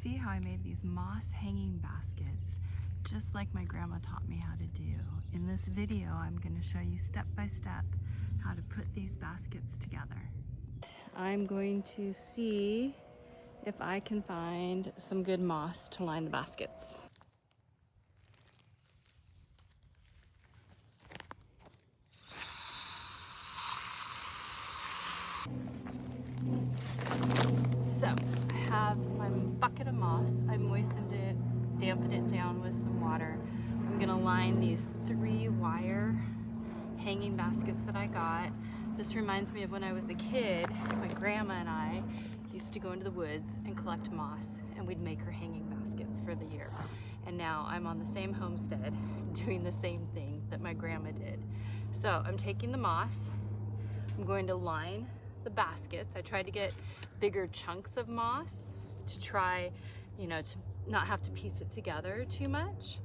See how I made these moss hanging baskets, just like my grandma taught me how to do. In this video, I'm going to show you step by step how to put these baskets together. I'm going to see if I can find some good moss to line the baskets. So I have my bucket of moss. I moistened it, dampened it down with some water. I'm gonna line these 3-wire hanging baskets that I got. This reminds me of when I was a kid. My grandma and I used to go into the woods and collect moss, and we'd make her hanging baskets for the year. And now I'm on the same homestead doing the same thing that my grandma did. So I'm taking the moss, I'm going to line the baskets. I tried to get bigger chunks of moss to try, to not have to piece it together too much.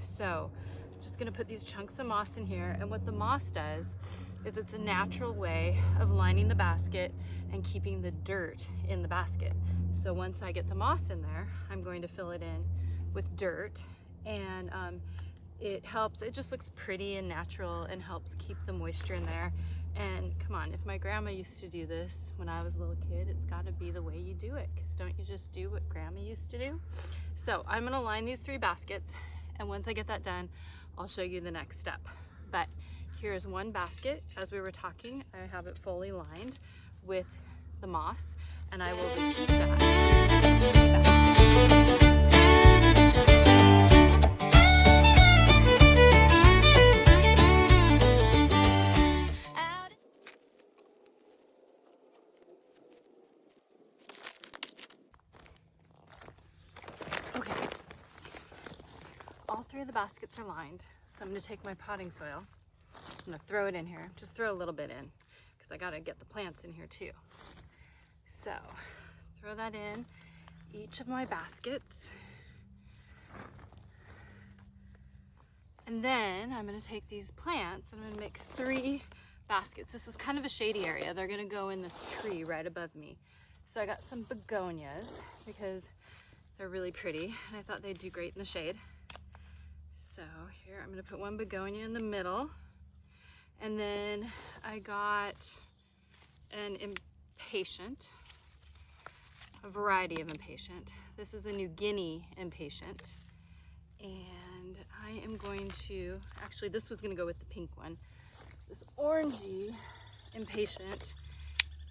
So I'm just gonna put these chunks of moss in here, and what the moss does is it's a natural way of lining the basket and keeping the dirt in the basket. So once I get the moss in there, I'm going to fill it in with dirt, and it just looks pretty and natural and helps keep the moisture in there. And come on, if my grandma used to do this when I was a little kid, it's gotta be the way you do it, because don't you just do what grandma used to do? So I'm gonna line these 3 baskets, and once I get that done, I'll show you the next step. But here's one basket. As we were talking, I have it fully lined with the moss, and I will repeat that. All 3 of the baskets are lined, so I'm going to take my potting soil. I'm going to throw it in here. Just throw a little bit in, because I got to get the plants in here too. So, throw that in each of my baskets. And then I'm going to take these plants and I'm going to make 3 baskets. This is kind of a shady area. They're going to go in this tree right above me. So I got some begonias because they're really pretty, and I thought they'd do great in the shade. So here, I'm gonna put one begonia in the middle. And then I got an impatient, a variety of impatient. This is a New Guinea impatient. And I am going to, actually this was gonna go with the pink one. This orangey impatient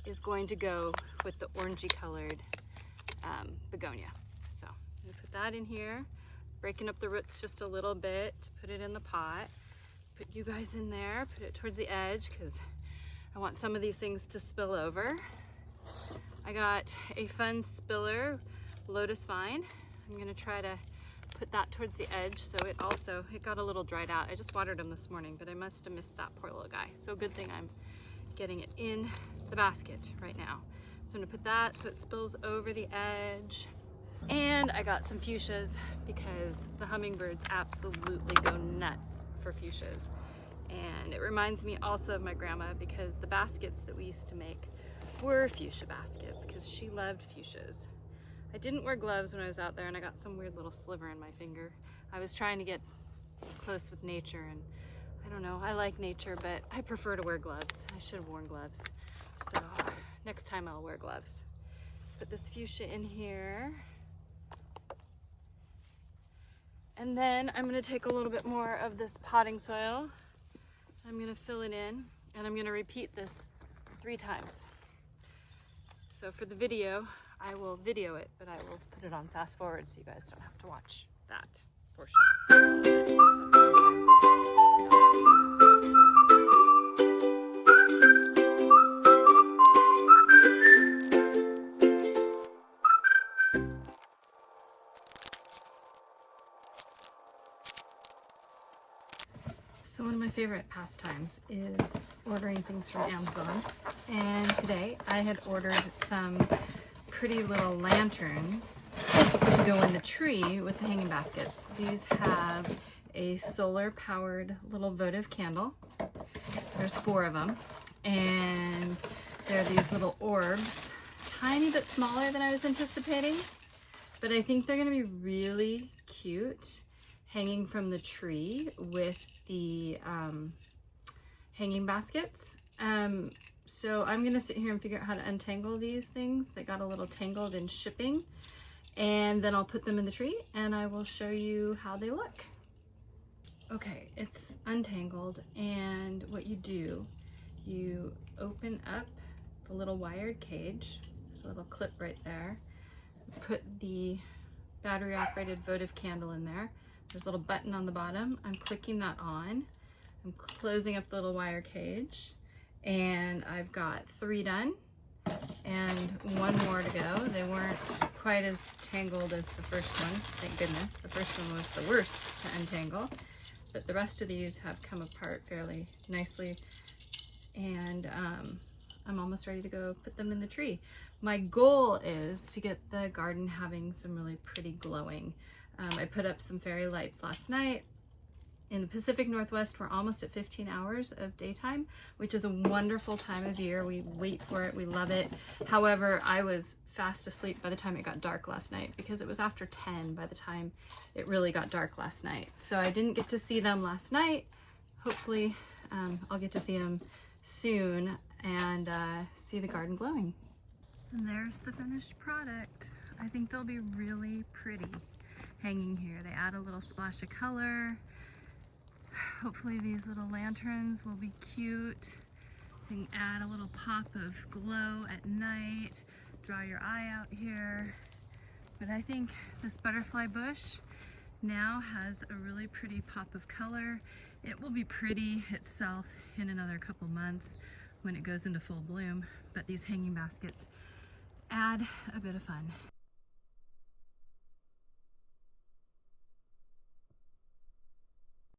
is going to go with the orangey colored begonia. So I'm gonna put that in here. Breaking up the roots just a little bit to put it in the pot. Put you guys in there, put it towards the edge because I want some of these things to spill over. I got a fun spiller, lotus vine. I'm gonna try to put that towards the edge so it got a little dried out. I just watered them this morning, but I must have missed that poor little guy. So good thing I'm getting it in the basket right now. So I'm gonna put that so it spills over the edge. And I got some fuchsias because the hummingbirds absolutely go nuts for fuchsias. And it reminds me also of my grandma because the baskets that we used to make were fuchsia baskets because she loved fuchsias. I didn't wear gloves when I was out there, and I got some weird little sliver in my finger. I was trying to get close with nature, and I don't know, I like nature, but I prefer to wear gloves. I should have worn gloves. So next time I'll wear gloves. Put this fuchsia in here. And then I'm gonna take a little bit more of this potting soil. I'm gonna fill it in, and I'm gonna repeat this 3 times. So for the video, I will video it, but I will put it on fast forward so you guys don't have to watch that portion. So one of my favorite pastimes is ordering things from Amazon. And today I had ordered some pretty little lanterns to go in the tree with the hanging baskets. These have a solar powered little votive candle. There's 4 of them. And they're these little orbs, tiny bit smaller than I was anticipating. but I think they're gonna be really cute hanging from the tree with the hanging baskets. So I'm gonna sit here and figure out how to untangle these things. They got a little tangled in shipping, and then I'll put them in the tree and I will show you how they look. Okay, it's untangled, and what you do, you open up the little wired cage. There's a little clip right there. Put the battery operated votive candle in there. There's a little button on the bottom. I'm clicking that on. I'm closing up the little wire cage, and I've got 3 done and 1 more to go. They weren't quite as tangled as the first one, thank goodness. The first one was the worst to untangle, but the rest of these have come apart fairly nicely, and I'm almost ready to go put them in the tree. My goal is to get the garden having some really pretty glowing. I put up some fairy lights last night. In the Pacific Northwest, we're almost at 15 hours of daytime, which is a wonderful time of year. We wait for it, we love it. However, I was fast asleep by the time it got dark last night, because it was after 10 by the time it really got dark last night. So I didn't get to see them last night. Hopefully I'll get to see them soon and see the garden glowing. And there's the finished product. I think they'll be really pretty hanging here. They add a little splash of color. Hopefully these little lanterns will be cute. They can add a little pop of glow at night, draw your eye out here. But I think this butterfly bush now has a really pretty pop of color. It will be pretty itself in another couple months when it goes into full bloom, but these hanging baskets add a bit of fun.